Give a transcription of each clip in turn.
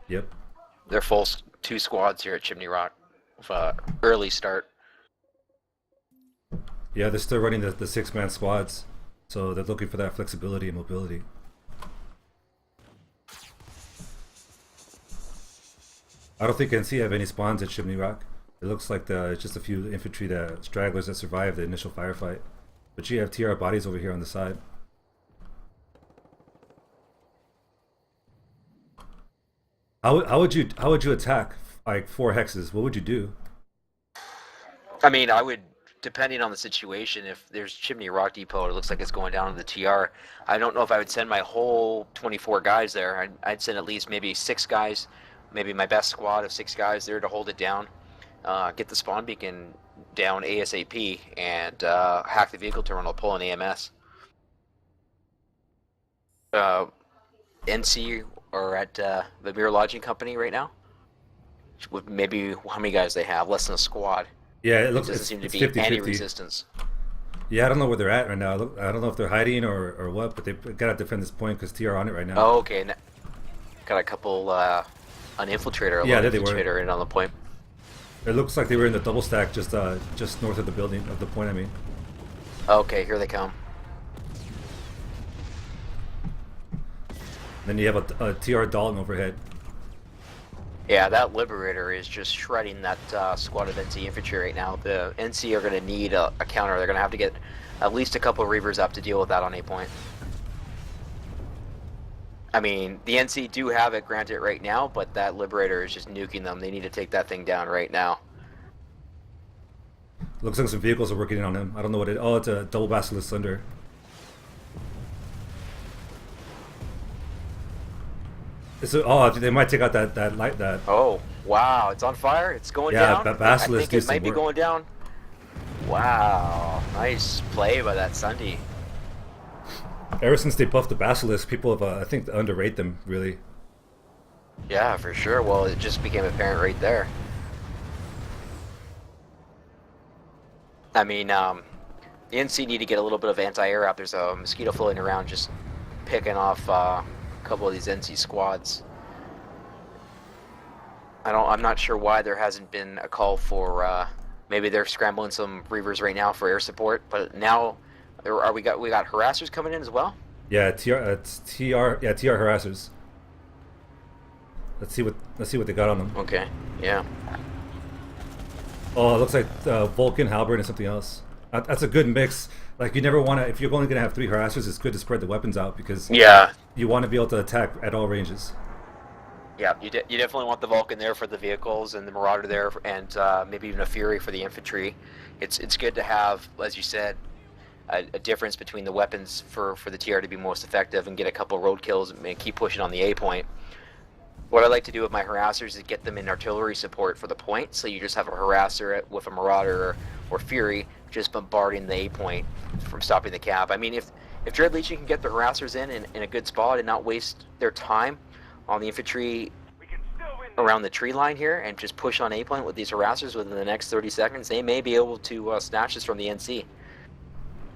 Yep. They're full 2 squads here at Chimney Rock. Early start. Yeah, they're still running the 6-man squads, so they're looking for that flexibility and mobility. I don't think NC have any spawns at Chimney Rock. It looks like it's just a few infantry stragglers that survived the initial firefight. But you have TR bodies over here on the side. How would you attack like 4 hexes? What would you do? I mean, I would, depending on the situation, if there's Chimney Rock Depot, it looks like it's going down to the TR. I don't know if I would send my whole 24 guys there. I'd send at least maybe 6 guys, maybe my best squad of 6 guys there to hold it down, get the spawn beacon down ASAP, and hack the vehicle terminal, pull an AMS. NC or at the Mirror Lodging Company right now, with maybe how many guys they have, less than a squad. Yeah, it It looks doesn't it's, seem to it's be 50 any 50. resistance. Yeah, I don't know where they're at right now. I don't know if they're hiding or what, but they've got to defend this point because TR on it right now. Oh, okay. Got a couple, an infiltrator, Yeah, there they were. infiltrator in on the point. It looks like they were in the double stack just north of the building, of the point, I mean. Okay, here they come. Then you have a TR Dalton overhead. Yeah, that Liberator is just shredding that squad of NC infantry right now. The NC are going to need a counter. They're going to have to get at least a couple of Reavers up to deal with that on A point. I mean, the NC do have it, granted, right now, but that Liberator is just nuking them. They need to take that thing down right now. Looks like some vehicles are working on him. I don't know what it. Oh, it's a double Basilisk Thunder. They might take out that light that. Oh, wow, it's on fire. It's going down. Yeah, Basilisk I think it might be work. going down. Wow, nice play by that Sunday. Ever since they buffed the Basilisk, people have I think underrate them really. Yeah, for sure. Well, it just became apparent right there. I mean, the NC need to get a little bit of anti-air out. There's a mosquito floating around just picking off a couple of these NC squads. I'm not sure why there hasn't been a call for, maybe they're scrambling some Reavers right now for air support, but now we got harassers coming in as well? Yeah, it's TR harassers. Let's see what they got on them. Okay, yeah. Oh, it looks like Vulcan, Halberd, and something else. That's a good mix. Like, you never want to, if you're only going to have 3 harassers, it's good to spread the weapons out because Yeah. you want to be able to attack at all ranges. Yeah, you definitely want the Vulcan there for the vehicles and the Marauder there, and maybe even a Fury for the infantry. It's good to have, as you said, a difference between the weapons for the TR to be most effective and get a couple road kills and keep pushing on the A point. What I like to do with my harassers is get them in artillery support for the point, so you just have a harasser with a Marauder or Fury just bombarding the A point from stopping the cap. I mean, if Dread Legion can get the harassers in a good spot and not waste their time on the infantry around the tree line here and just push on A point with these harassers within the next 30 seconds, they may be able to snatch this from the NC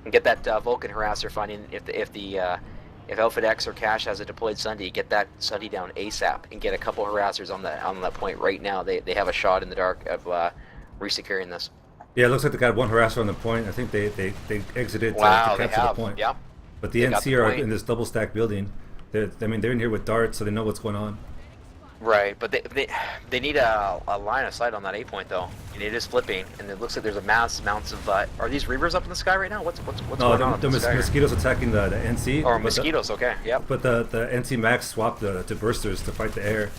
and get that Vulcan harasser. Finding if Alpha X or Cash has a deployed Sunday, get that Sunday down ASAP and get a couple harassers on that point right now. They have a shot in the dark of resecuring this. Yeah, it looks like they got 1 harasser on the point. I think they exited Wow, to they capture have. the point. Yeah. But the They got NC the are point. in this double stack building. They're in here with darts, so they know what's going on. Right, but they need a line of sight on that A point though. And it is flipping, and it looks like there's a mass amounts of. Are these Reavers up in the sky right now? What's No, going on? the mosquitoes attacking the NC. Or but mosquitoes? Okay, yep. But the NC Max swapped to bursters to fight the air.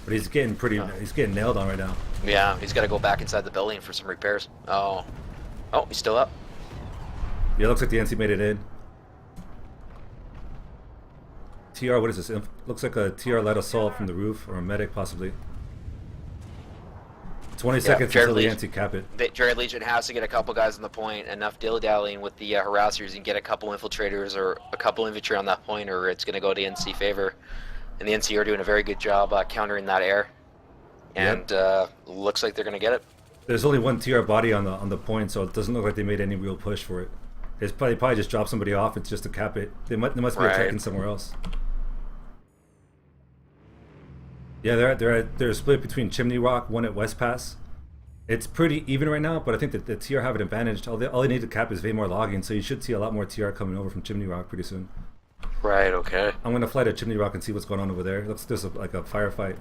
But he's getting he's getting nailed on right now. Yeah, he's got to go back inside the building for some repairs. Oh, he's still up. Yeah, it looks like the NC made it in. TR, what is this? Looks like a TR led assault from the roof, or a medic possibly. 20 seconds until the NC cap it. Dread Legion has to get a couple guys on the point, enough dilly-dallying with the harassers, and get a couple infiltrators or a couple infantry on that point, or it's going to go to NC favor. And the NC are doing a very good job countering that air. And looks like they're going to get it. There's only 1 TR body on the point, so it doesn't look like they made any real push for it. They probably just dropped somebody off. It's just to cap it. They must be attacking somewhere else. Yeah, they're split between Chimney Rock, one at West Pass. It's pretty even right now, but I think that the TR have an advantage. All they need to cap is Vaymore logging, so you should see a lot more TR coming over from Chimney Rock pretty soon. Right. Okay. I'm gonna fly to Chimney Rock and see what's going on over there. Looks there's like a firefight.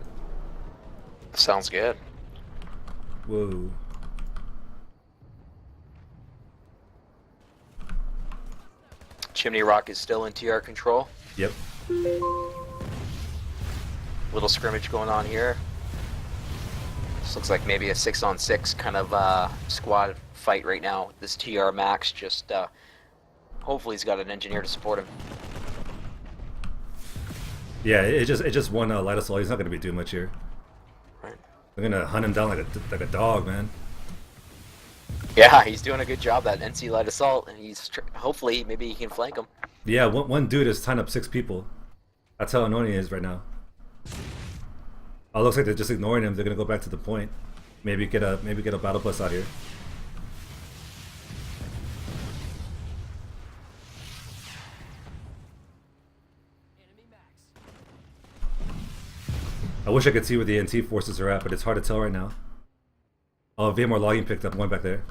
Sounds good. Whoa. Chimney Rock is still in TR control. Yep. Little scrimmage going on here. This looks like maybe a 6-on-6 kind of squad fight right now. This TR Max just hopefully he's got an engineer to support him. Yeah, it just one light assault. He's not gonna be doing much here. Right. They're gonna hunt him down like a dog, man. Yeah, he's doing a good job, that NC light assault, and he's hopefully maybe he can flank him. Yeah, one dude is tying up 6 people. That's how annoying he is right now. Oh, looks like they're just ignoring him. They're gonna go back to the point. Maybe get a battle bus out here. I wish I could see where the NT forces are at, but it's hard to tell right now. Oh, Vaymore logging picked up one back there.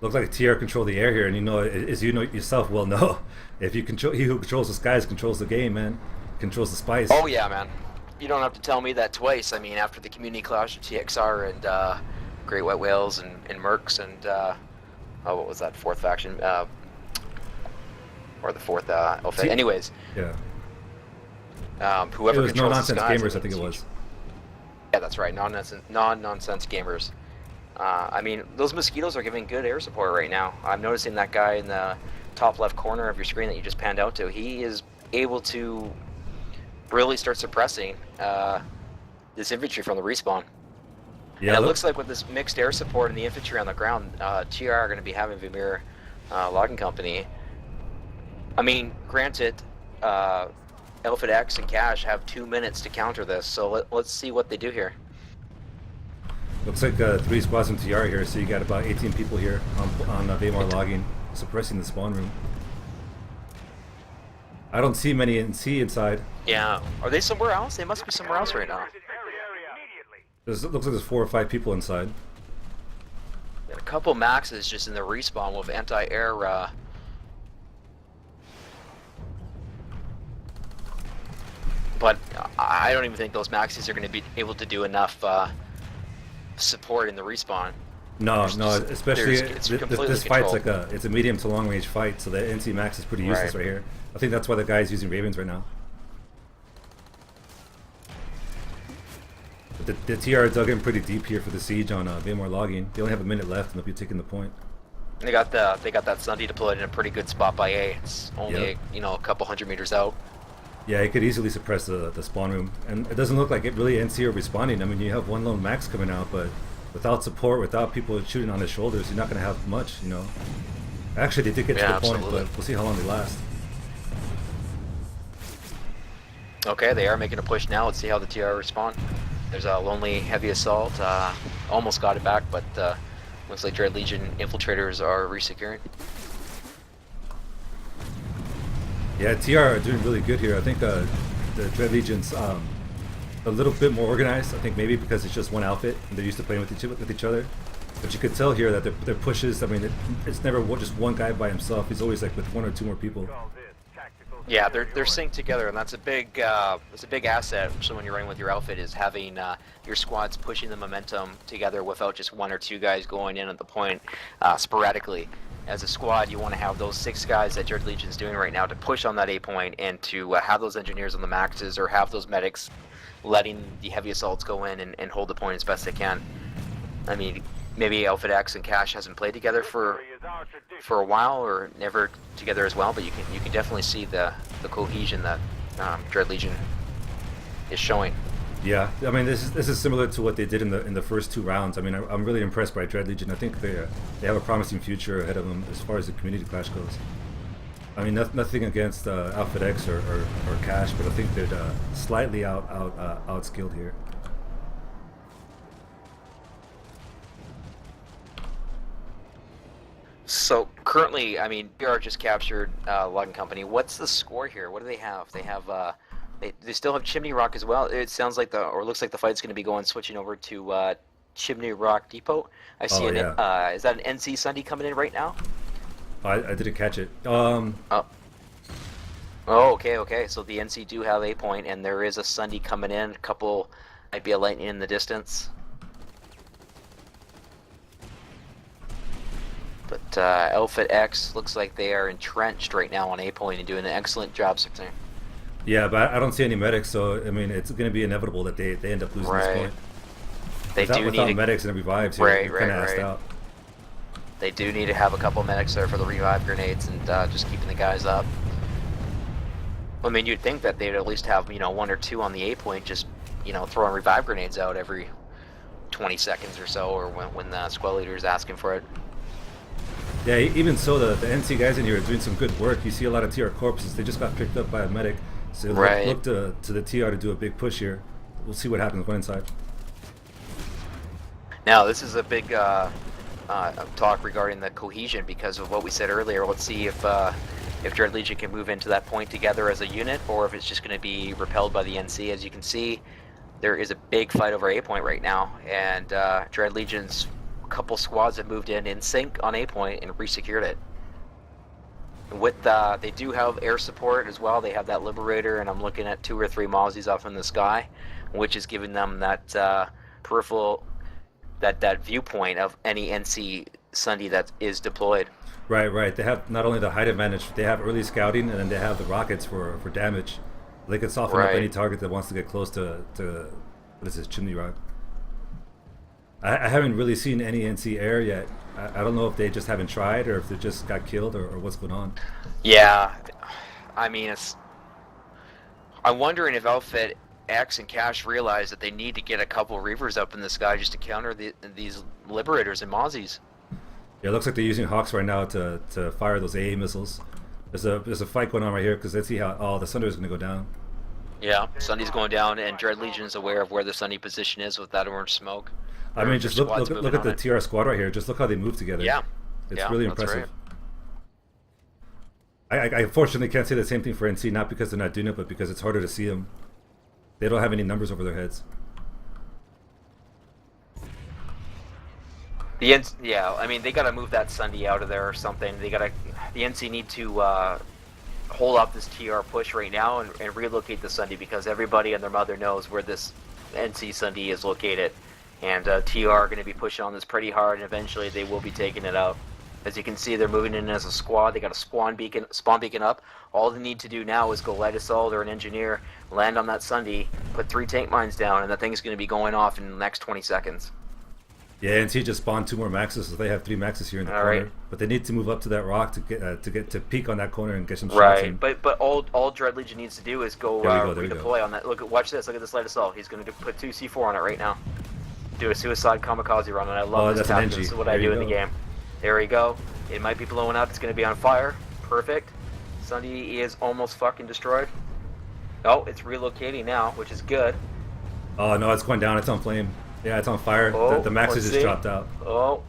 Looks like TR control the air here, and as you know yourself well know, if you control, he who controls the skies controls the game, man. Controls the spice. Oh yeah, man. You don't have to tell me that twice. I mean, after the community clash of TXR and Great White Whales and Mercs and oh, what was that fourth faction? Or the fourth Alpha. Anyways. Yeah. Whoever it was controls no nonsense the skies, gamers, I think it was. Yeah, that's right. Non-nonsense gamers. I mean, those mosquitoes are giving good air support right now. I'm noticing that guy in the top left corner of your screen that you just panned out to. He is able to really start suppressing this infantry from the respawn. Yeah, and it looks like with this mixed air support and the infantry on the ground, TR are going to be having Vimir Logging Company. I mean, granted, Alpha X and Cash have 2 minutes to counter this, so let's see what they do here. Looks like 3 squads in TR here, so you got about 18 people here on Vaymore logging, suppressing the spawn room. I don't see many inside. Yeah, are they somewhere else? They must be somewhere else right now. Looks like there's 4 or 5 people inside. And a couple maxes just in the respawn with anti-air. But I don't even think those maxes are going to be able to do enough support in the respawn. No, especially this fight's like it's a medium to long range fight, so the NC max is pretty useless right here. I think that's why the guy's using Ravens right now. But the TR dug in pretty deep here for the siege on Vaymore logging. They only have a minute left, and they'll be taking the point. They got that Sunday deployed in a pretty good spot by A. It's only a couple hundred meters out. Yeah, it could easily suppress the spawn room, and it doesn't look like it really NC are responding. I mean, you have one lone max coming out, but without support, without people shooting on his shoulders, you're not going to have much, you know. Actually, they did get to the point, but we'll see how long they last. Okay, they are making a push now. Let's see how the TR respond. There's a lonely heavy assault. Almost got it back, but looks like Dread Legion infiltrators are resecuring. Yeah, TR are doing really good here. I think the Dread Legion's a little bit more organized. I think maybe because it's just one outfit and they're used to playing with each other. But you could tell here that their pushes, I mean, it's never just one guy by himself. He's always like with 1 or 2 more people. Yeah, they're synced together, and that's a big asset. So when you're running with your outfit, is having your squads pushing the momentum together without just 1 or 2 guys going in at the point sporadically. As a squad, you want to have those 6 guys that Dread Legion's doing right now to push on that A point, and to have those engineers on the maxes, or have those medics letting the heavy assaults go in and hold the point as best they can. I mean, maybe Alpha X and Cash hasn't played together for a while, or never together as well, but you can definitely see the cohesion that Dread Legion is showing. Yeah, I mean, this is similar to what they did in the first 2 rounds. I mean, I'm really impressed by Dread Legion. I think they have a promising future ahead of them as far as the community clash goes. I mean, nothing against Alpha X or Cash, but I think they're slightly outskilled here. So currently, I mean, BR just captured Logging Company. What's the score here? What do they have? They have they still have Chimney Rock as well. It sounds like looks like the fight's going to be switching over to Chimney Rock Depot. I see is that an NC Sunday coming in right now? I didn't catch it. Oh. Oh, okay. So the NC do have a point, and there is a Sunday coming in. A couple might be a lightning in the distance. But Outfit X looks like they are entrenched right now on A point and doing an excellent job. Yeah, but I don't see any medics, so I mean it's going to be inevitable that they end up losing this point. Without medics and revives here, they're kind of asked out. They do need to have a couple medics there for the revive grenades and just keeping the guys up. I mean, you'd think that they'd at least have, one or two on the A point, just, throwing revive grenades out every 20 seconds or so, or when the squad leader is asking for it. Yeah, even so, the NC guys in here are doing some good work. You see a lot of TR corpses. They just got picked up by a medic. So look to the TR to do a big push here. We'll see what happens when inside. Now, this is a big talk regarding the cohesion because of what we said earlier. Let's see if Dread Legion can move into that point together as a unit, or if it's just going to be repelled by the NC. As you can see, there is a big fight over A point right now, and Dread Legion's couple squads have moved in sync on A point and resecured it. With they do have air support as well. They have that Liberator, and I'm looking at 2 or 3 Mozzies off in the sky, which is giving them that peripheral, that viewpoint of any NC Sunday that is deployed. Right. They have not only the height advantage, they have early scouting, and then they have the rockets for damage. They can soften up any target that wants to get close to what is this, Chimney Rock. I haven't really seen any NC air yet. I don't know if they just haven't tried, or if they just got killed, or what's going on. Yeah, I mean, I'm wondering if Outfit X and Cash realize that they need to get a couple Reavers up in the sky just to counter these Liberators and Mozzies. Yeah, it looks like they're using Hawks right now to fire those AA missiles. There's a fight going on right here, because let's see how the Sunder is going to go down. Yeah, Sunday's going down, and Dread Legion is aware of where the Sunday position is with that orange smoke. I mean, just look at the TR squad right here. Just look how they move together. Yeah, it's really impressive. Right. I unfortunately can't say the same thing for NC, not because they're not doing it, but because it's harder to see them. They don't have any numbers over their heads. Yeah, I mean, they got to move that Sunday out of there or something. The NC need to hold up this TR push right now and relocate the Sunday, because everybody and their mother knows where this NC Sunday is located. And TR are going to be pushing on this pretty hard, and eventually they will be taking it out. As you can see, they're moving in as a squad. They got a spawn beacon up. All they need to do now is go light assault or an engineer, land on that Sunday, put 3 tank mines down, and that thing's going to be going off in the next 20 seconds. Yeah, NC just spawned 2 more maxes, so they have 3 maxes here in the corner. Right. But they need to move up to that rock to get to peek on that corner and get some shots in. But all Dread Legion needs to do is go redeploy on that. Watch this. Look at this light assault. He's going to put 2 C4 on it right now. Do a suicide kamikaze run, and I love this tactic. This is what I do in the game. There we go. It might be blowing up. It's going to be on fire. Perfect. Sunday is almost fucking destroyed. Oh, it's relocating now, which is good. Oh no, it's going down. It's on flame. Yeah, it's on fire. Oh, the max has just dropped out. Oh.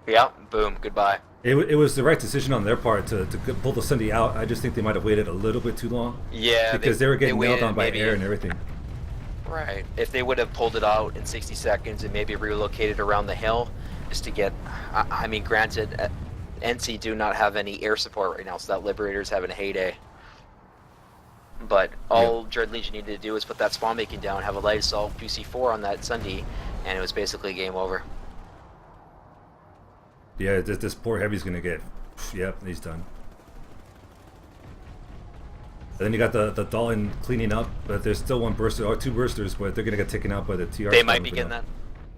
Yeah, boom, goodbye. It was the right decision on their part to pull the Sunday out. I just think they might have waited a little bit too long. Yeah, because they were getting nailed on by air and everything. Right. If they would have pulled it out in 60 seconds and maybe relocated around the hill just to get... I mean, granted, NC do not have any air support right now, so that Liberator's having a heyday. But all Dread Legion needed to do is put that spawn making down, have a light assault, QC4 on that Sunday, and it was basically game over. Yeah, this poor Heavy's going to get... Yep, he's done. And then you got the Dalton cleaning up, but there's still 1 burster, or 2 bursters, but they're going to get taken out by the TR. They might be getting that.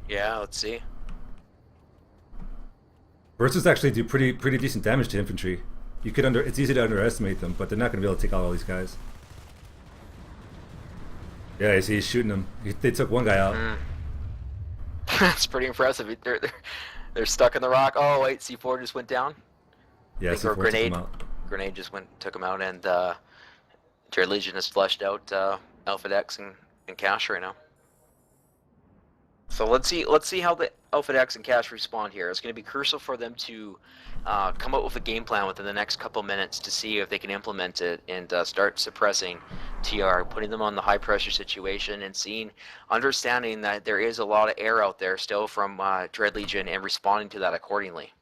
Yeah, let's see. Bursters actually do pretty decent damage to infantry. It's easy to underestimate them, but they're not going to be able to take out all these guys. Yeah, you see he's shooting them. They took 1 guy out. That's pretty impressive. They're stuck in the rock. Oh wait, C4 just went down. Yeah, C4 took him out. Grenade just took him out, and Dread Legion has flushed out Alpha X and Cash right now. So let's see how the Alpha X and Cash respond here. It's going to be crucial for them to come up with a game plan within the next couple minutes to see if they can implement it and start suppressing TR, putting them on the high pressure situation, and understanding that there is a lot of air out there still from Dread Legion, and responding to that accordingly.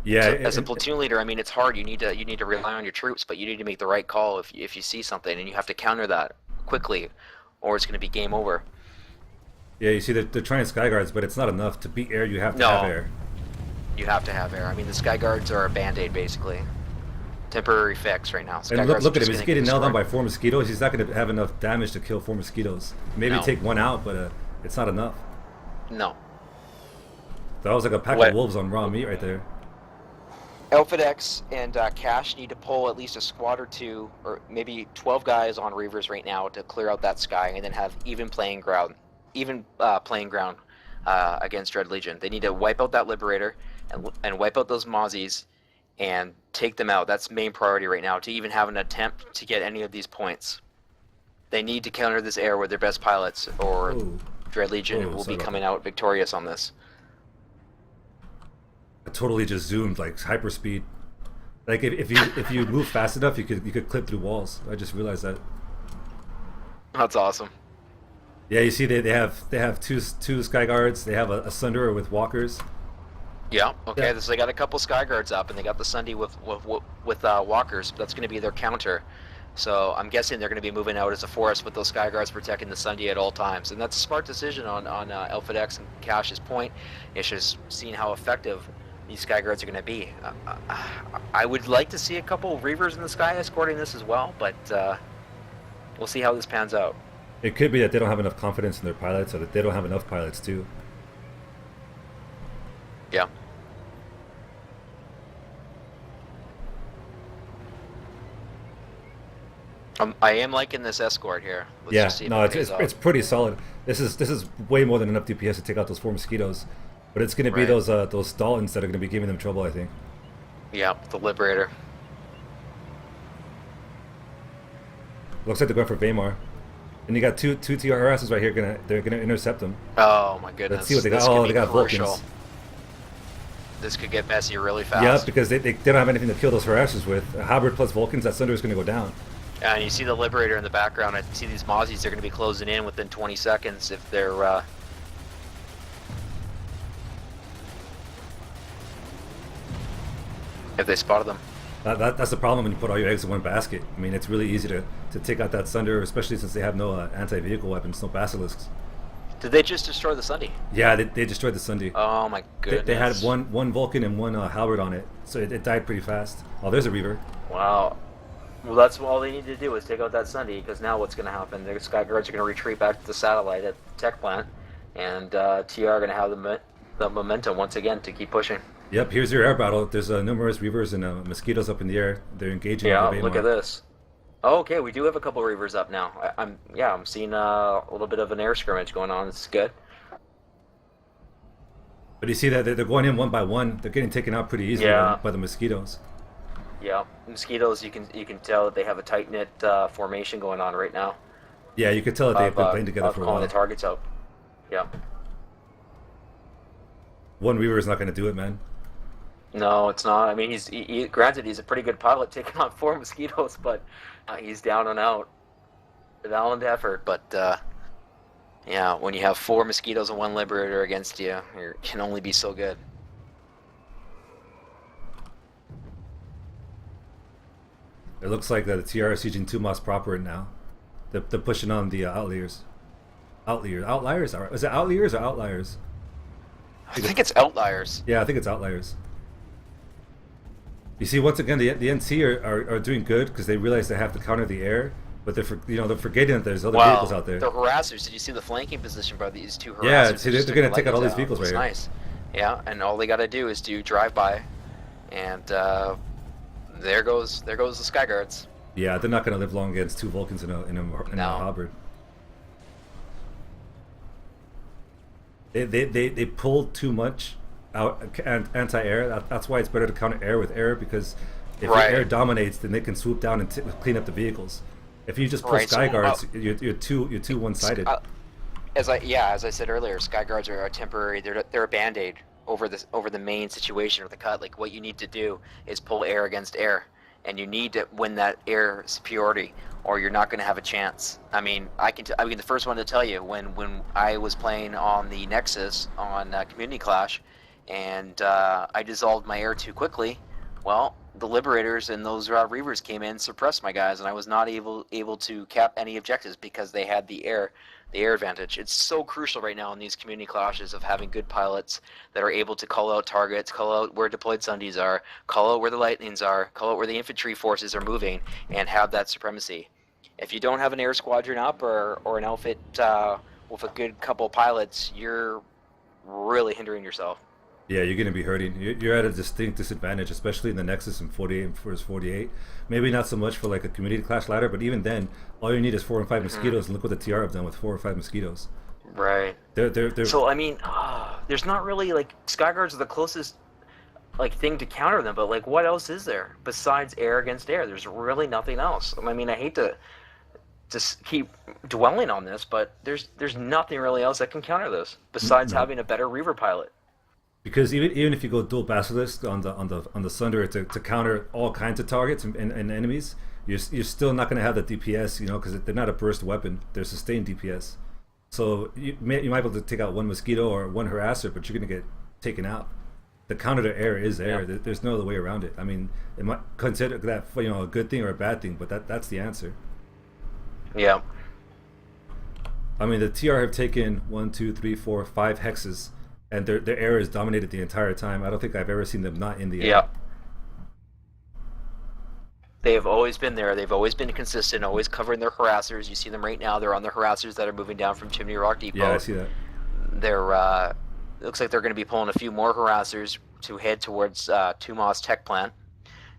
Yeah, so as a platoon leader, I mean, it's hard. You need to rely on your troops, but you need to make the right call if you see something, and you have to counter that quickly, or it's going to be game over. Yeah, you see, they're trying Sky Guards, but it's not enough. To beat air, you have to have air. You have to have air. I mean, the Sky Guards are a band-aid, basically. Temporary fix right now. And look at him. He's getting nailed on by 4 mosquitoes. He's not going to have enough damage to kill 4 mosquitoes. Maybe take one out, but it's not enough. No. That was like a pack of wolves on raw meat right there. Alpha X and Cash need to pull at least a squad or two, or maybe 12 guys on Reavers right now to clear out that sky, and then have even playing ground against Dread Legion. They need to wipe out that Liberator and wipe out those Mozzies and take them out. That's main priority right now, to even have an attempt to get any of these points. They need to counter this air with their best pilots, or Dread Legion will be coming out victorious on this. I totally just zoomed like hyperspeed. Like if you move fast enough, you could clip through walls. I just realized that. That's awesome. Yeah, you see they have two Sky Guards. They have a Sunderer with walkers. Yeah. Okay. Yeah. So they got a couple Sky Guards up, and they got the Sunday with walkers. That's going to be their counter. So I'm guessing they're going to be moving out as a force with those Sky Guards protecting the Sunday at all times, and that's a smart decision on Alpha X and Cash's point. It's just seeing how effective these Sky Guards are going to be. I would like to see a couple Reavers in the sky escorting this as well, but we'll see how this pans out. It could be that they don't have enough confidence in their pilots, or that they don't have enough pilots too. Yeah. I am liking this escort here. Let's it's pretty solid. This is way more than enough DPS to take out those 4 mosquitoes. But it's going to be those Daltons that are going to be giving them trouble, I think. Yeah, the Liberator. Looks like they're going for Vaymar. And you got two TRSs right here. They're gonna intercept them. Oh my goodness! Let's see what they got. Oh, they got Vulcans. This could get messy really fast. Yeah, because they don't have anything to kill those harasses with. Hybrid plus Vulcans, that Sunder is going to go down. And you see the Liberator in the background. I see these Mozzies. They're going to be closing in within 20 seconds if they're. If they spotted them. That's the problem when you put all your eggs in one basket. I mean, it's really easy to take out that Sunder, especially since they have no anti-vehicle weapons, no basilisks. Did they just destroy the Sunday? Yeah, they destroyed the Sunday. Oh my goodness. They had one Vulcan and one Halberd on it, so it died pretty fast. Oh, there's a Reaver. Wow. Well, that's all they need to do is take out that Sunday, because now what's going to happen? The Sky Guards are going to retreat back to the satellite at the tech plant, and TR are going to have the momentum once again to keep pushing. Yep, here's your air battle. There's numerous Reavers and mosquitoes up in the air. They're engaging. Yeah, look at this. Oh, okay, we do have a couple Reavers up now. I'm seeing a little bit of an air scrimmage going on. It's good. But you see that they're going in one by one. They're getting taken out pretty easily by the mosquitoes. Yeah, mosquitoes. You can tell that they have a tight knit formation going on right now. Yeah, you can tell that they've been playing together for a while. Calling the targets out. Yeah. One Reaver is not going to do it, man. No, it's not. I mean, granted, he's a pretty good pilot taking on 4 mosquitoes, but he's down and out. A valiant effort, but yeah, when you have 4 mosquitoes and 1 Liberator against you, you can only be so good. It looks like the TR is sieging 2 Moss proper now. They're pushing on the Outliers. Outliers? Is it Outliers or Outliers? I think it's Outliers. Yeah, I think it's Outliers. You see, once again, the NC are doing good because they realize they have to counter the air, but they're forgetting that there's other vehicles out there. The harassers. Did you see the flanking position by these 2 harassers? Yeah, see, they're going to take out all these vehicles right here. Nice. Yeah, and all they got to do is do drive-by, and there goes the Sky Guards. Yeah, they're not going to live long against 2 Vulcans in a Halberd. They pulled too much out anti-air. That's why it's better to counter air with air, because if your air dominates, then they can swoop down and clean up the vehicles. If you just pull Sky Guards, you're too one-sided. as I said earlier, sky guards are a temporary. They're a band-aid over the main situation or the cut. Like what you need to do is pull air against air, and you need to win that air superiority, or you're not going to have a chance. I mean, I mean, the first one to tell you when I was playing on the Nexus on Community Clash, and I dissolved my air too quickly. Well, the Liberators and those Reavers came in, suppressed my guys, and I was not able to cap any objectives because they had the air advantage. It's so crucial right now in these community clashes of having good pilots that are able to call out targets, call out where deployed Sundies are, call out where the lightnings are, call out where the infantry forces are moving, and have that supremacy. If you don't have an air squadron up or an outfit with a good couple pilots, you're really hindering yourself. Yeah, you're going to be hurting. You're at a distinct disadvantage, especially in the Nexus and 48 and first 48. Maybe not so much for like a community clash ladder, but even then, all you need is 4 and 5 mosquitoes, and look what the TR have done with 4 or 5 mosquitoes. Right. They're So I mean, there's not really like Skyguards are the closest like thing to counter them, but like what else is there besides air against air? There's really nothing else. I mean, I hate to just keep dwelling on this, but there's nothing really else that can counter this besides having a better Reaver pilot. because even if you go dual basilisk on the Sunder to counter all kinds of targets and enemies, you're still not going to have the DPS, because they're not a burst weapon. They're sustained DPS. So you might be able to take out one mosquito or one harasser, but you're going to get taken out. The counter to air is air. Yeah. There's no other way around it. I mean, it might consider that a good thing or a bad thing, but that's the answer. Yeah. I mean, the TR have taken 1, 2, 3, 4, 5 hexes, and their air is dominated the entire time. I don't think I've ever seen them not in the air. Yeah. They have always been there. They've always been consistent, always covering their harassers. You see them right now. They're on the harassers that are moving down from Chimney Rock Depot. Yeah, I see that. They're it looks like they're going to be pulling a few more harassers to head towards Tumas Tech Plant.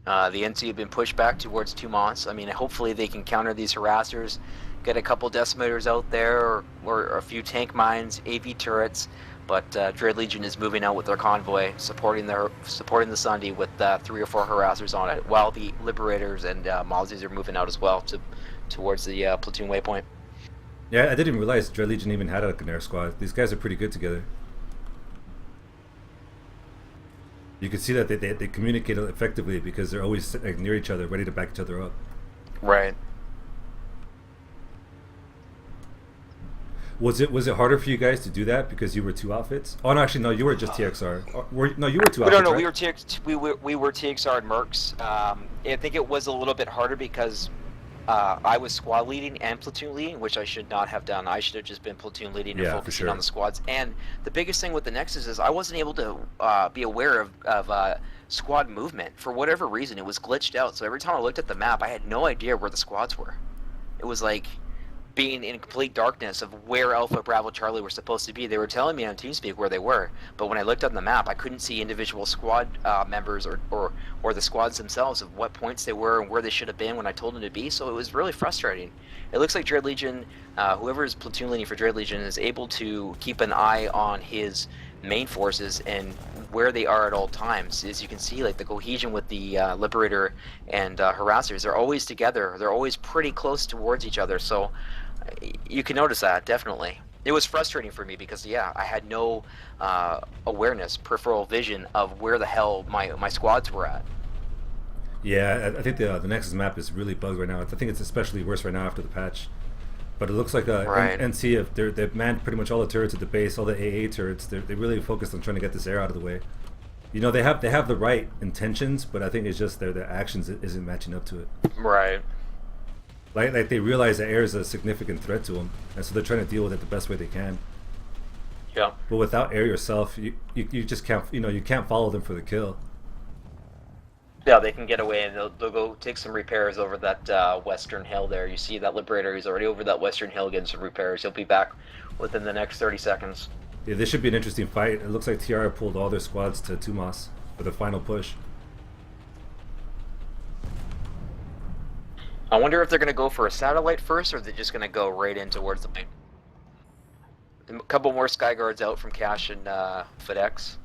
The NC have been pushed back towards Tumas. I mean, hopefully they can counter these harassers, get a couple decimators out there, or a few tank mines, AV turrets. But Dread Legion is moving out with their convoy, supporting the Sundy with 3 or 4 harassers on it, while the Liberators and Mozzies are moving out as well towards the platoon waypoint. Yeah, I didn't realize Dread Legion even had an air squad. These guys are pretty good together. You can see that they communicate effectively because they're always near each other, ready to back each other up. Right. Was it harder for you guys to do that because you were 2 outfits? Oh no, actually no, you were just TXR. You were 2 outfits. No, right? we were TXR and Mercs. I think it was a little bit harder because I was squad leading and platoon leading, which I should not have done. I should have just been platoon leading and focusing on the squads. And the biggest thing with the Nexus is I wasn't able to be aware of squad movement. For whatever reason, it was glitched out. So every time I looked at the map, I had no idea where the squads were. It was like being in complete darkness of where Alpha, Bravo, Charlie were supposed to be. They were telling me on TeamSpeak where they were, but when I looked on the map, I couldn't see individual squad members or the squads themselves of what points they were and where they should have been when I told them to be, so it was really frustrating. It looks like Dread Legion, whoever is platoon leading for Dread Legion, is able to keep an eye on his main forces and where they are at all times. As you can see, like the cohesion with the Liberator and harassers, they're always together. They're always pretty close towards each other, so you can notice that, definitely. It was frustrating for me because, yeah, I had no awareness, peripheral vision of where the hell my squads were at. Yeah, I think the Nexus map is really bugged right now. I think it's especially worse right now after the patch. But it looks like NC, they've manned pretty much all the turrets at the base, all the AA turrets. They really focused on trying to get this air out of the way. They have the right intentions, but I think it's just their actions isn't matching up to it. Right. Like they realize that air is a significant threat to them, and so they're trying to deal with it the best way they can. Yeah. But without air yourself, you just can't you can't follow them for the kill. Yeah, they can get away and they'll go take some repairs over that western hill there. You see that Liberator, he's already over that western hill getting some repairs. He'll be back within the next 30 seconds. Yeah, this should be an interesting fight. It looks like TR pulled all their squads to Tumas for the final push. I wonder if they're going to go for a satellite first, or they're just going to go right in towards the main. A couple more Sky Guards out from Cash and FedEx.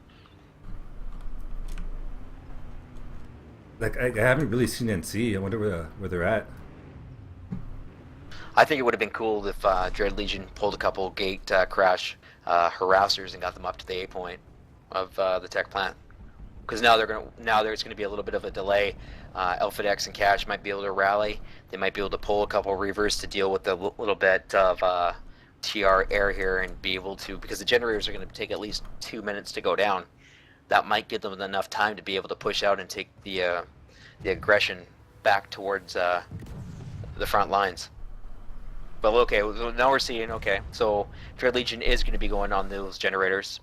Like I haven't really seen NC. I wonder where they're at. I think it would have been cool if Dread Legion pulled a couple gate crash harassers and got them up to the A point of the tech plant. Because now there's going to be a little bit of a delay. Alpha X and Cash might be able to rally. They might be able to pull a couple reavers to deal with the little bit of TR air here and be able to, because the generators are going to take at least 2 minutes to go down. That might give them enough time to be able to push out and take the aggression back towards the front lines. But okay, now we're seeing, okay, so Dread Legion is going to be going on those generators.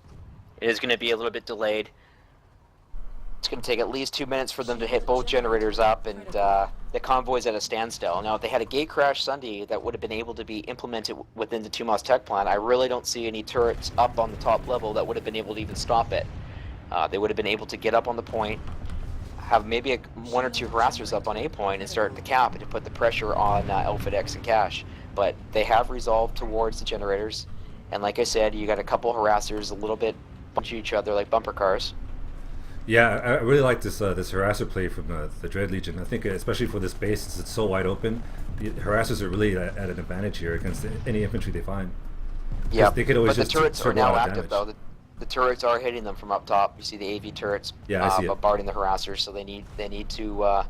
It is going to be a little bit delayed. It's going to take at least 2 minutes for them to hit both generators up, and the convoy's at a standstill. Now, if they had a gate crash Sunday that would have been able to be implemented within the Tumos tech plant, I really don't see any turrets up on the top level that would have been able to even stop it. They would have been able to get up on the point, have maybe one or two harassers up on A point and start the cap and to put the pressure on Alpha X and Cash. But they have resolved towards the generators, and like I said, you got a couple harassers a little bit bunch each other like bumper cars. Yeah, I really like this this harasser play from the Dread Legion. I think especially for this base, since it's so wide open, the harassers are really at an advantage here against any infantry they find. Yeah, they could always but the turrets are now active damage. though. The turrets are hitting them from up top. You see the AV turrets bombarding the harassers, so they need to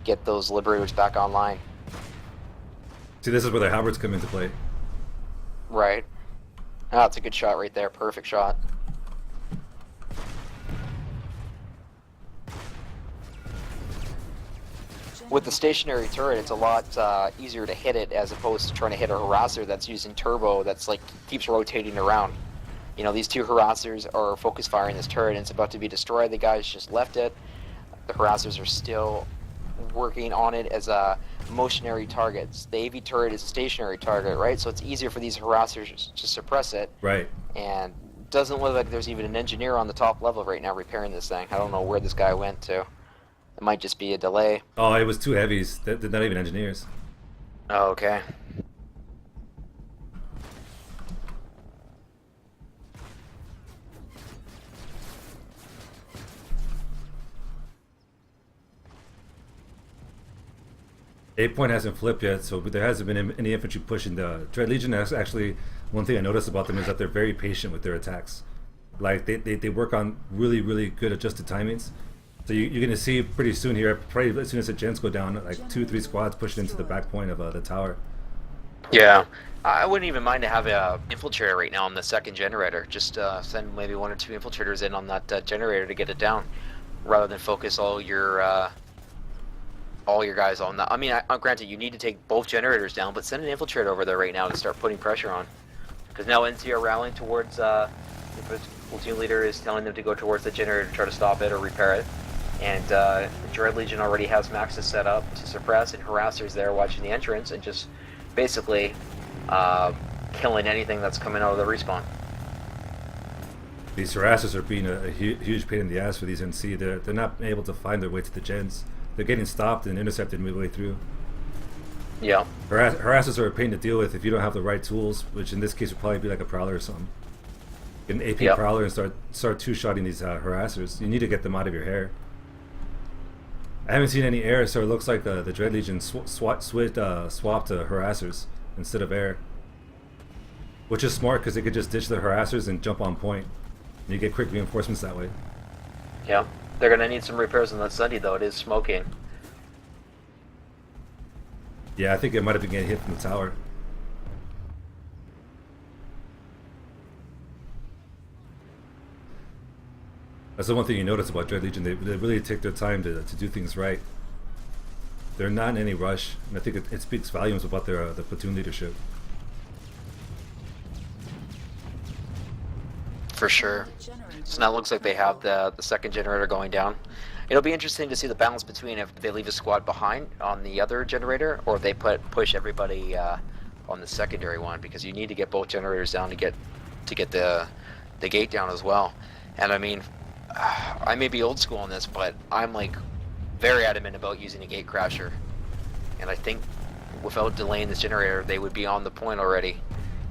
get those liberators back online. See, this is where the halberds come into play. Right. Ah, that's a good shot right there. Perfect shot. With the stationary turret, it's a lot easier to hit it as opposed to trying to hit a harasser that's using turbo that's like keeps rotating around. You know, these two harassers are focus firing this turret and it's about to be destroyed. The guys just left it. The harassers are still working on it as motionary targets. The AV turret is a stationary target, right? So it's easier for these harassers to suppress it. Right. And doesn't look like there's even an engineer on the top level right now repairing this thing. I don't know where this guy went to. It might just be a delay. Oh, it was two heavies. They're not even engineers. Oh, okay. A point hasn't flipped yet, so there hasn't been any infantry pushing the Dread Legion. That's actually one thing I noticed about them is that they're very patient with their attacks. Like they work on really good adjusted timings. So you're going to see pretty soon here, probably as soon as the gens go down, like 2-3 squads pushing into the back point of the tower. Yeah, I wouldn't even mind to have a infiltrator right now on the second generator. Just send maybe 1 or 2 infiltrators in on that generator to get it down, rather than focus all your guys on that. I mean, granted, you need to take both generators down, but send an infiltrator over there right now to start putting pressure on. Because now NC are rallying towards, the platoon leader is telling them to go towards the generator to try to stop it or repair it. And Dread Legion already has maxes set up to suppress, and harassers there watching the entrance and just basically killing anything that's coming out of the respawn. These harassers are being a huge pain in the ass for these NC. They're not able to find their way to the gens. They're getting stopped and intercepted midway through. Yeah. Harassers are a pain to deal with if you don't have the right tools, which in this case would probably be like a prowler or something. Get an AP prowler and start two-shotting these harassers. You need to get them out of your hair. I haven't seen any air, so it looks like the Dread Legion swapped to harassers instead of air. Which is smart because they could just ditch the harassers and jump on point. And you get quick reinforcements that way. Yeah. They're going to need some repairs on that Sunday, though. It is smoking. Yeah, I think it might have been getting hit from the tower. That's the one thing you notice about Dread Legion. They really take their time to do things right. They're not in any rush, and I think it speaks volumes about their the platoon leadership. For sure. So now it looks like they have the second generator going down. It'll be interesting to see the balance between if they leave a squad behind on the other generator, or if they push everybody on the secondary one, because you need to get both generators down to get the gate down as well. And I mean, I may be old school on this, but I'm like very adamant about using a gate crasher. And I think without delaying this generator, they would be on the point already.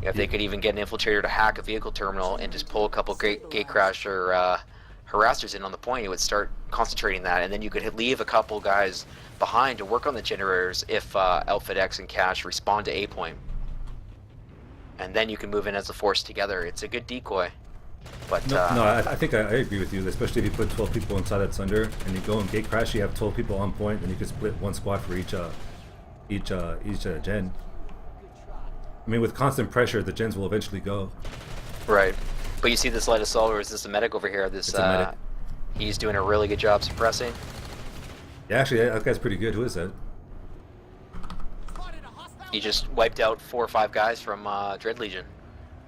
If they could even get an infiltrator to hack a vehicle terminal and just pull a couple gate crasher harassers in on the point, it would start concentrating that, and then you could leave a couple guys behind to work on the generators if Outfit X and Cash respond to A point, and then you can move in as a force together. It's a good decoy. But I think I agree with you, especially if you put 12 people inside that Sunder and you go and gate crash. You have 12 people on point, and you can split one squad for each gen. I mean, with constant pressure, the gens will eventually go. Right, but you see this light assault, or is this a medic over here? This he's doing a really good job suppressing. Yeah, actually, that guy's pretty good. Who is that? He just wiped out 4 or 5 guys from Dread Legion.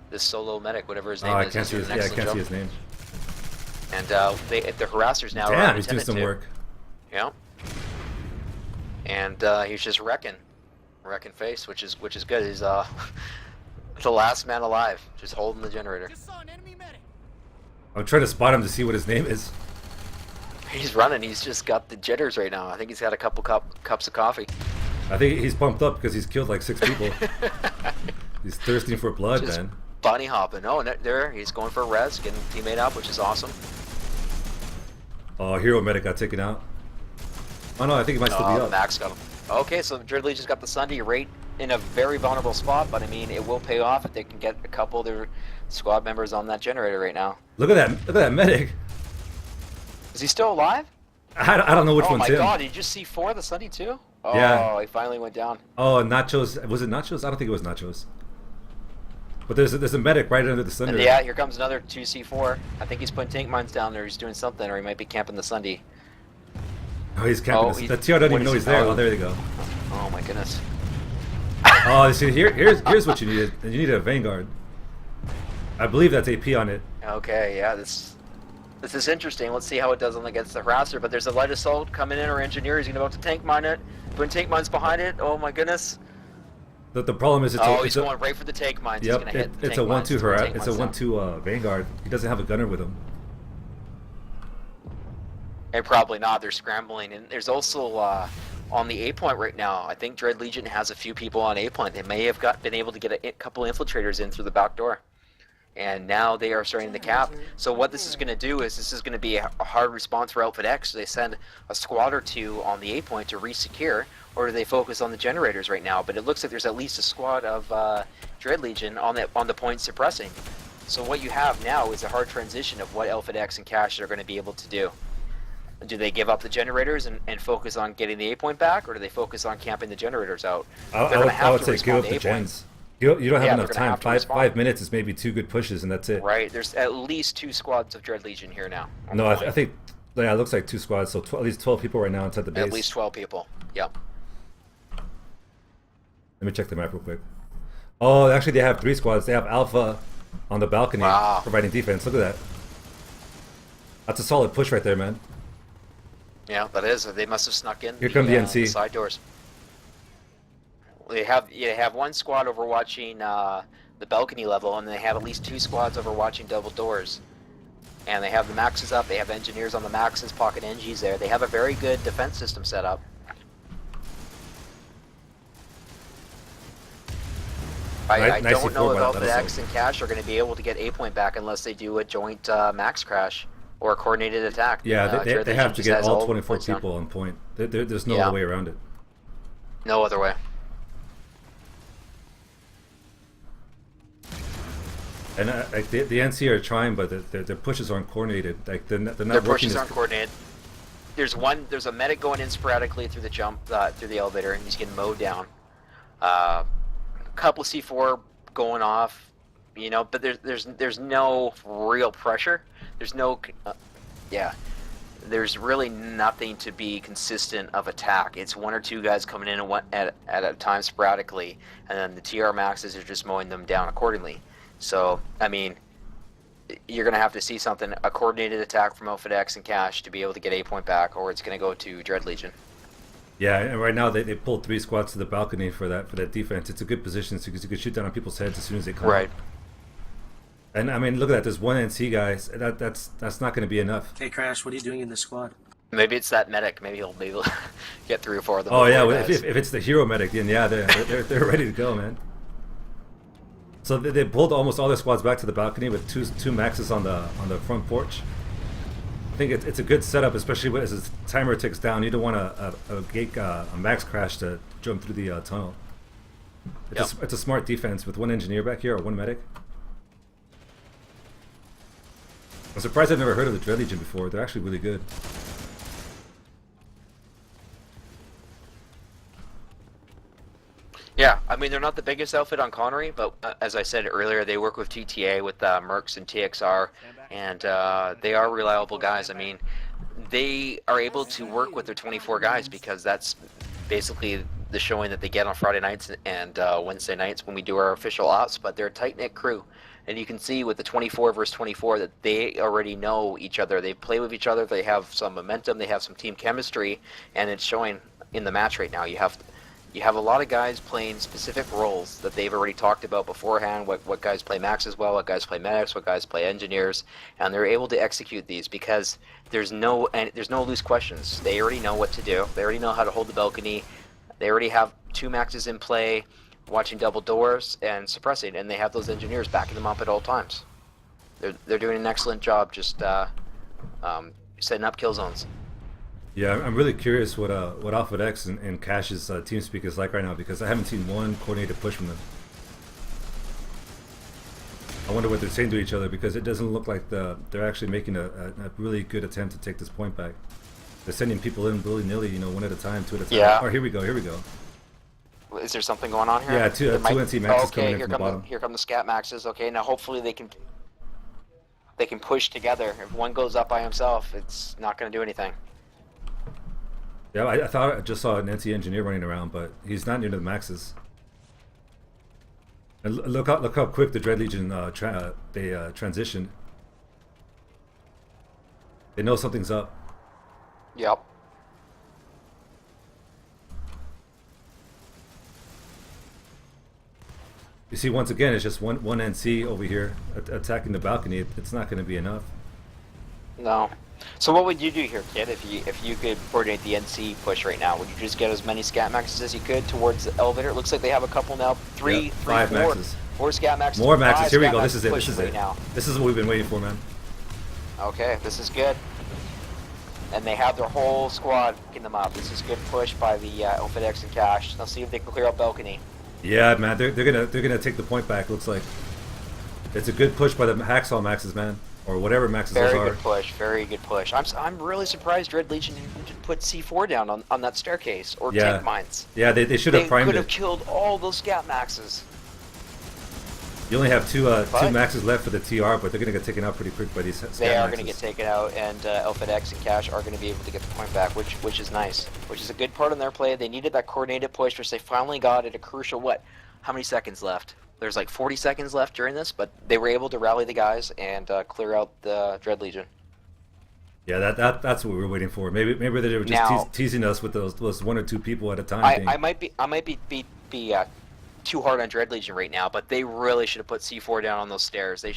This solo medic, whatever his name is. I can't see his name. And the harassers now Damn, are he's doing some work. Yeah. And he's just wrecking face, which is good. He's the last man alive, just holding the generator. I'm trying to spot him to see what his name is. He's running. He's just got the jitters right now. I think he's had a couple cups of coffee. I think he's pumped up because he's killed like 6 people. He's thirsting for blood, just man. Bunny hopping. Oh, there he's going for a res, getting teammate up, which is awesome. Oh, hero medic got taken out. Oh no, I think he might still be up. Max got him. Okay, so Dread Legion's got the Sunday right in a very vulnerable spot, but I mean, it will pay off if they can get a couple of their squad members on that generator right now. Look at that! Look at that medic. Is he still alive? I don't know which one's him. Oh my god! Did you just see 4 of the Sunday too? Oh, yeah. He finally went down. Oh, Nachos. Was it Nachos? I don't think it was Nachos. But there's a medic right under the Sunder. And yeah, here comes another 2C4. I think he's putting tank mines down there. He's doing something, or he might be camping the Sunday. Oh, he's camping. The TR doesn't even know he's there. Oh, there they go. Oh my goodness. Oh, see, here's what you needed. You needed a Vanguard. I believe that's AP on it. Okay, yeah, this is interesting. Let's see how it does against the harasser. But there's a light assault coming in. Our engineer is about to tank mine it. Putting tank mines behind it. Oh my goodness. The problem is he's going right for the tank mines. Yep, he's gonna hit the it's a 1-2 harass. It's a down. 1-2 Vanguard. He doesn't have a gunner with him. And probably not. They're scrambling. And there's also on the A point right now. I think Dread Legion has a few people on A point. They may have been able to get a couple infiltrators in through the back door. And now they are starting to cap. So what this is going to do is this is going to be a hard response for Outfit X. They send a squad or 2 on the A point to re-secure, or do they focus on the generators right now? But it looks like there's at least a squad of Dread Legion on the point suppressing. So what you have now is a hard transition of what Outfit X and Cash are going to be able to do. Do they give up the generators and focus on getting the A point back, or do they focus on camping the generators out? I would say give up the gens. You don't have enough time. 5 minutes is maybe 2 good pushes, and that's it. Right. There's at least 2 squads of Dread Legion here now. No, I think it looks like 2 squads, so at least 12 people right now inside the base. At least 12 people. Yep. Let me check the map real quick. Oh, actually, they have 3 squads. They have Alpha on the balcony providing defense. Look at that. That's a solid push right there, man. Yeah, that is. They must have snuck in. Here come the NC. The side doors. They have 1 squad overwatching the balcony level, and they have at least 2 squads overwatching double doors. And they have the maxes up. They have engineers on the maxes, pocket NGs there. They have a very good defense system set up. I don't know if Outfit X and Cash are going to be able to get A point back unless they do a joint max crash or a coordinated attack. Yeah, they have to get all 24 people on point. There's no other way around it. No other way. And like the NC are trying, but their pushes aren't coordinated. Like they're not their pushes aren't coordinated. There's a medic going in sporadically through the through the elevator, and he's getting mowed down. A couple of C4 going off, but there's no real pressure. There's no, there's really nothing to be consistent of attack. It's 1 or 2 guys coming in at a time sporadically, and then the TR maxes are just mowing them down accordingly. So, I mean, you're going to have to see a coordinated attack from Outfit X and Cash to be able to get A point back, or it's going to go to Dread Legion. Yeah, and right now they pulled 3 squads to the balcony for that defense. It's a good position because you can shoot down on people's heads as soon as they come. Right. And I mean, look at that. There's 1 NC guys. That's not going to be enough. Hey, Crash, what are you doing in this squad? Maybe it's that medic. Maybe he'll get 3 or 4 of them. Oh yeah, if it's the hero medic, then yeah, they're ready to go, man. So they pulled almost all their squads back to the balcony with two maxes on the front porch. I think it's a good setup, especially as the timer ticks down. You don't want a max crash to jump through the tunnel. It's a smart defense with one engineer back here or one medic. I'm surprised I've never heard of the Dread Legion before. They're actually really good. Yeah, I mean, they're not the biggest outfit on Connery, but as I said earlier, they work with GTA, with Mercs and TXR, and they are reliable guys. I mean, they are able to work with their 24 guys because that's basically the showing that they get on Friday nights and Wednesday nights when we do our official ops, but they're a tight-knit crew. And you can see with the 24 versus 24 that they already know each other. They play with each other. They have some momentum. They have some team chemistry, and it's showing in the match right now. You have a lot of guys playing specific roles that they've already talked about beforehand, what guys play max as well, what guys play medics, what guys play engineers, and they're able to execute these because there's no loose questions. They already know what to do. They already know how to hold the balcony. They already have 2 maxes in play, watching double doors and suppressing, and they have those engineers backing them up at all times. They're doing an excellent job just setting up kill zones. Yeah, I'm really curious what Alpha X and Cash's TeamSpeak is like right now because I haven't seen one coordinated push from them. I wonder what they're saying to each other because it doesn't look like they're actually making a really good attempt to take this point back. They're sending people in willy-nilly, you know, one at a time, 2 at a time. Yeah. Oh, here we go. Is there something going on here? Yeah, two NC maxes coming in from the bottom. Here come the scat maxes. Okay, now hopefully they can push together. If one goes up by himself, it's not going to do anything. Yeah, I thought I just saw an NC engineer running around, but he's not near the maxes. And look how quick the Dread Legion transitioned. They know something's up. Yep. You see, once again, it's just one NC over here attacking the balcony. It's not going to be enough. No. So what would you do here, kid, if you could coordinate the NC push right now? Would you just get as many scat maxes as you could towards the elevator? It looks like they have a couple now. Five maxes. 4 scat maxes. More maxes. Here we go. This This is it. Now. This is what we've been waiting for, man. Okay, this is good. And they have their whole squad picking them up. This is good push by the Alpha X and Cash. Now see if they can clear out balcony. Yeah, man, they're gonna take the point back. Looks like it's a good push by the Hacksaw maxes, man, or whatever maxes those are. Very good push. I'm really surprised Dread Legion didn't put C4 down on that staircase or tank mines. Yeah, they should have primed it. They could have killed all those scat maxes. You only have two maxes left for the TR, but they're gonna get taken out pretty quick by these. They are gonna get taken out, and Alpha X and Cash are gonna be able to get the point back, which is nice. Which is a good part in their play. They needed that coordinated push, which they finally got at a crucial how many seconds left? There's like 40 seconds left during this, but they were able to rally the guys and clear out the Dread Legion. Yeah, that's what we were waiting for. Maybe they were just teasing us with those 1 or 2 people at a time. I might be too hard on Dread Legion right now, but they really should have put C4 down on those stairs. They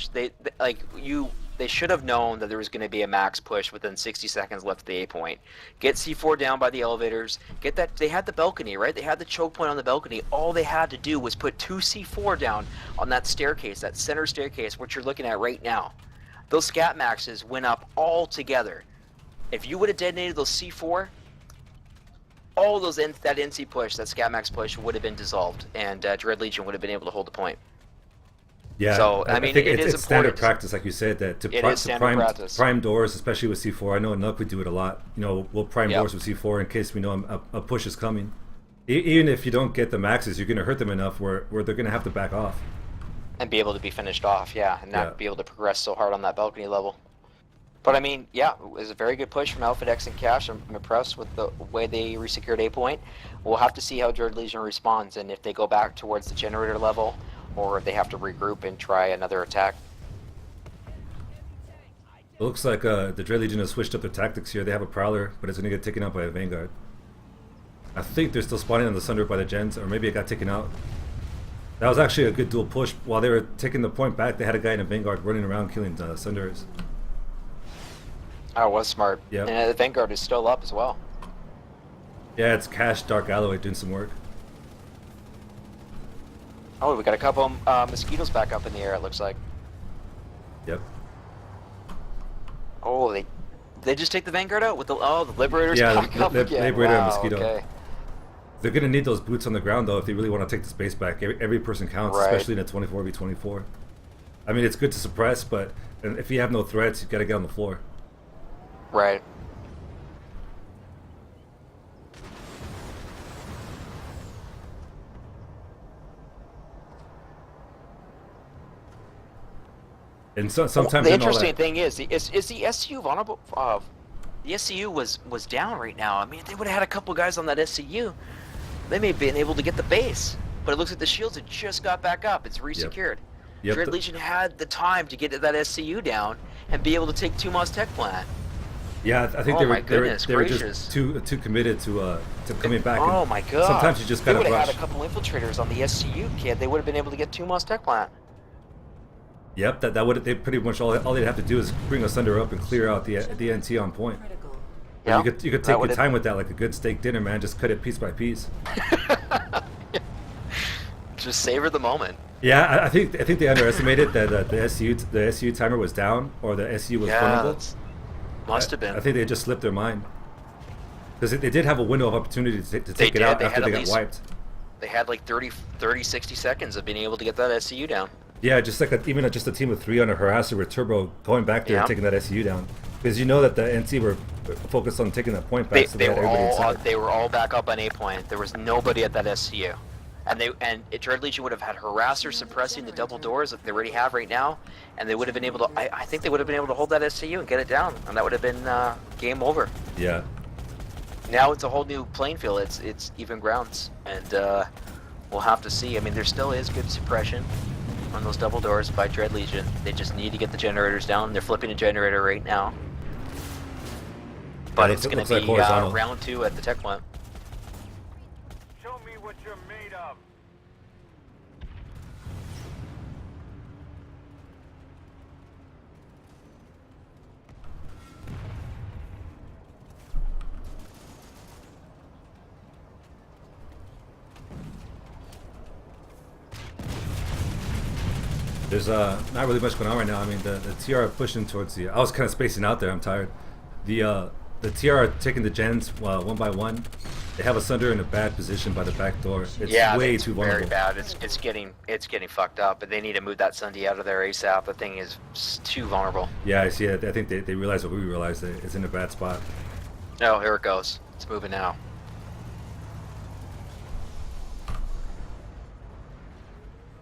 should have known that there was going to be a max push within 60 seconds left at the A point. Get C4 down by the elevators. Get that. They had the balcony, right? They had the choke point on the balcony. All they had to do was put 2 C4 down on that staircase, that center staircase, which you're looking at right now. Those scat maxes went up all together. If you would have detonated those C4, all those that NC push, that scat max push, would have been dissolved, and Dread Legion would have been able to hold the point. Yeah, so I mean, think it's important. Standard practice, like you said, that to prime doors, especially with C4. I know in Nuck we do it a lot. You know, we'll prime doors with C4 in case we know a push is coming. Even if you don't get the maxes, you're going to hurt them enough where they're going to have to back off. And be able to be finished off, and not be able to progress so hard on that balcony level. But I mean, it was a very good push from Alpha X and Cash. I'm impressed with the way they resecured A point. We'll have to see how Dread Legion responds, and if they go back towards the generator level, or if they have to regroup and try another attack. It looks like the Dread Legion has switched up their tactics here. They have a Prowler, but it's going to get taken out by a Vanguard. I think they're still spawning on the Sunder by the gens, or maybe it got taken out. That was actually a good dual push. While they were taking the point back, they had a guy in a Vanguard running around killing Sunders. Oh, it was smart. Yeah. And the Vanguard is still up as well. Yeah, it's Cash, Dark Alloy doing some work. Oh, we got a couple mosquitoes back up in the air, it looks like. Yep. Oh, They just take the Vanguard out with the Liberators Yeah, back up again. Liberator and Wow, Mosquito. okay. They're gonna need those boots on the ground though if they really want to take the space back. Every person counts, Right. especially in a 24v24. I mean, it's good to suppress, but if you have no threats, you gotta get on the floor. Right. And sometimes The in all interesting that, thing is the SCU vulnerable. The SCU was down right now. I mean, if they would have had a couple guys on that SCU, they may have been able to get the base. But it looks like the shields had just got back up. It's resecured. Yep. Dread Legion had the time to get that SCU down and be able to take Tumas Tech Plant. yeah, I think Oh they my were goodness they were gracious. just too committed to coming back. Oh and my god. Sometimes you just they gotta would have rush. had a couple infiltrators on the SCU, kid. They would have been able to get Tumas Tech Plant. Yep, that would they pretty much all they'd have to do is bring a Sunder up and clear out the NT on point. Yeah. You could take your time with that like a good steak dinner, man. Just cut it piece by piece. Just savor the moment. Yeah, I think they underestimated that the SU timer was down or the SU was vulnerable. Must have been. I think they just slipped their mind because they did have a window of opportunity to take it out after they got wiped. They had like 30, 60 seconds of being able to get that SCU down. Yeah, just like even just a team of 3 on a harasser with Turbo going back there and taking that SU down, because you know that the NC were focused on taking that point back. They were all back up on A point. There was nobody at that SCU, and Dread Legion would have had harassers suppressing the double doors that they already have right now, and they would have been able to. I think they would have been able to hold that SCU and get it down, and that would have been game over. Yeah. Now it's a whole new playing field. It's even grounds, and we'll have to see. I mean, there still is good suppression on those double doors by Dread Legion. They just need to get the generators down. They're flipping a generator right now. But it's going to be round 2 at the tech plant. Show me what you're made of. There's not really much going on right now. I mean, the TR are pushing towards the. I was kind of spacing out there. I'm tired. The TR are taking the gens one by one. They have a Sunder in a bad position by the back door. It's way too vulnerable. Very bad. It's getting fucked up. But they need to move that Sunday out of there ASAP. The thing is too vulnerable. Yeah, I see it. I think they realize what we realized. That it's in a bad spot. Oh, here it goes. It's moving now.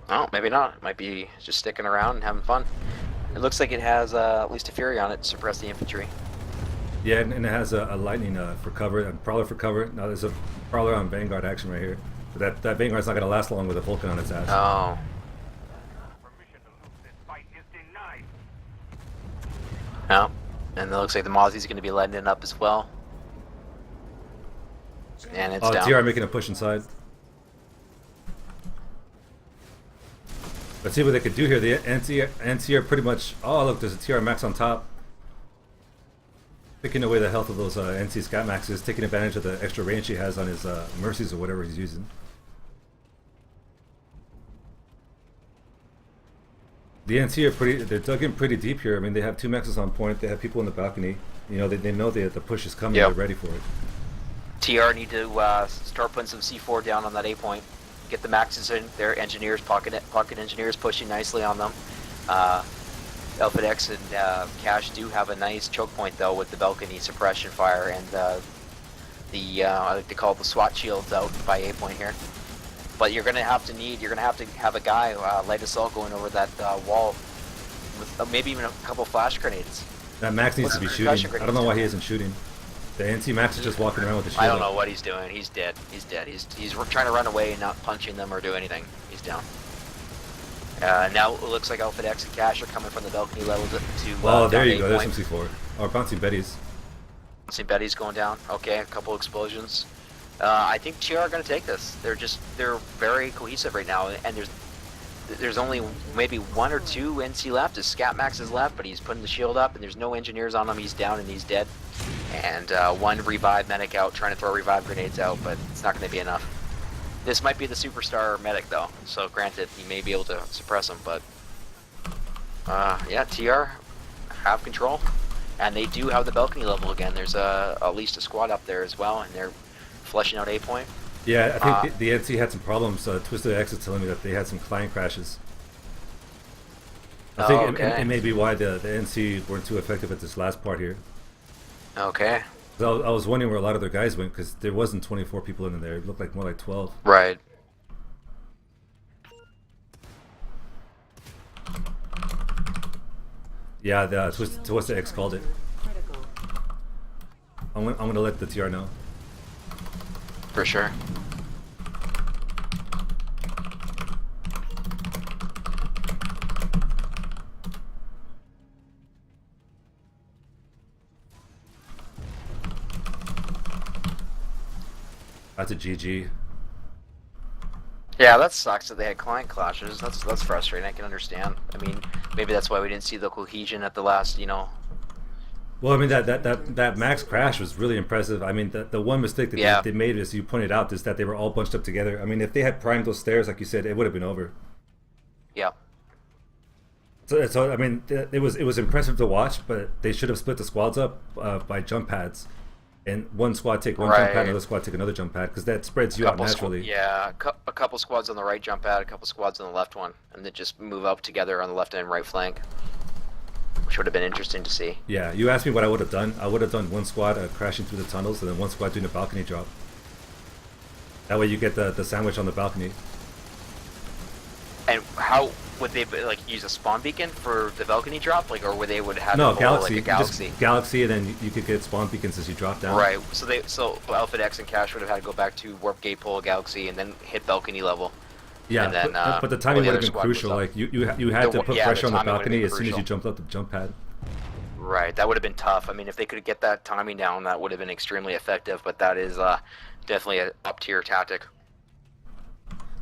Oh, maybe not. It might be just sticking around and having fun. It looks like it has at least a Fury on it to suppress the infantry. Yeah, and it has a Lightning for cover, and Prowler for cover. Now there's a Prowler on Vanguard action right here. But that Vanguard's not going to last long with a Vulcan on its ass. Oh. Permission to lose this fight is denied. Yeah. And it looks like the Mozzie's going to be letting it up as well. And it's down. TR making a push inside. Let's see what they could do here. The NT are pretty much... Oh, look, there's a TR Max on top. Picking away the health of those NT Scat Maxes, taking advantage of the extra range he has on his Mercies or whatever he's using. The NT are they're dug in pretty deep here. I mean, they have 2 Maxes on point. They have people in the balcony. You know, they know the push is coming. Yep. They're ready for it. TR need to start putting some C4 down on that A point. Get the Maxes in. Their engineers, pocket engineers pushing nicely on them. Alpha X and Cash do have a nice choke point though with the balcony suppression fire and I like to call it the SWAT shields out by A point here. But you're gonna have to have a guy light assault going over that wall with maybe even a couple flash grenades. That Max needs to be shooting. I don't know why he isn't shooting. The NT Max is just walking around with the shield. I don't know what he's doing. He's dead. He's dead. He's trying to run away and not punching them or do anything. He's down. Now it looks like Alpha X and Cash are coming from the balcony level to oh, there you go. Point. There's some C4. Oh, bouncing Betty's. Bouncing Betty's going down. Okay, a couple explosions. I think TR are going to take this. They're very cohesive right now, and there's only maybe 1 or 2 NC left. His Scat Max is left, but he's putting the shield up, and there's no engineers on him. He's down and he's dead. And 1 revive medic out, trying to throw revive grenades out, but it's not going to be enough. This might be the superstar medic though, so granted, he may be able to suppress him, but yeah, TR have control. And they do have the balcony level again. There's at least a squad up there as well, and they're fleshing out A point. Yeah, I think the NC had some problems. Twisted X is telling me that they had some client crashes. I think it may be why the NC weren't too effective at this last part here. Okay. I was wondering where a lot of their guys went, because there wasn't 24 people in there. It looked like more like 12. Right. Yeah, the Twisted X called it. I'm gonna let the TR know. For sure. That's a GG. Yeah, that sucks that they had client clashes. That's frustrating. I can understand. I mean, maybe that's why we didn't see the cohesion at the last, Well, I mean that max crash was really impressive. I mean the one mistake that they made, as you pointed out, is that they were all bunched up together. I mean, if they had primed those stairs, like you said, it would have been over. Yeah. So I mean, it was impressive to watch, but they should have split the squads up by jump pads, and one squad take one jump pad, another squad take another jump pad, because that spreads you out naturally. Yeah, a couple squads on the right jump pad, a couple squads on the left one, and then just move up together on the left and right flank, which would have been interesting to see. Yeah, you asked me what I would have done. I would have done one squad crashing through the tunnels, and then one squad doing a balcony drop. That way you get the sandwich on the balcony. And how would they use a spawn beacon for the balcony drop, or would they have Galaxy, like a Galaxy? just Galaxy, and then you could get spawn beacons as you drop down. Right. So Alpha X and Cash would have had to go back to warp gate pole Galaxy and then hit balcony level. Yeah, and then, but the timing would have been crucial. Like you had to put pressure on the balcony as soon as you jumped up the jump pad. Right, that would have been tough. I mean, if they could get that timing down, that would have been extremely effective. But that is definitely an up-tier tactic.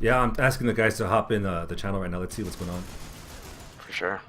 Yeah, I'm asking the guys to hop in the channel right now. Let's see what's going on. For sure.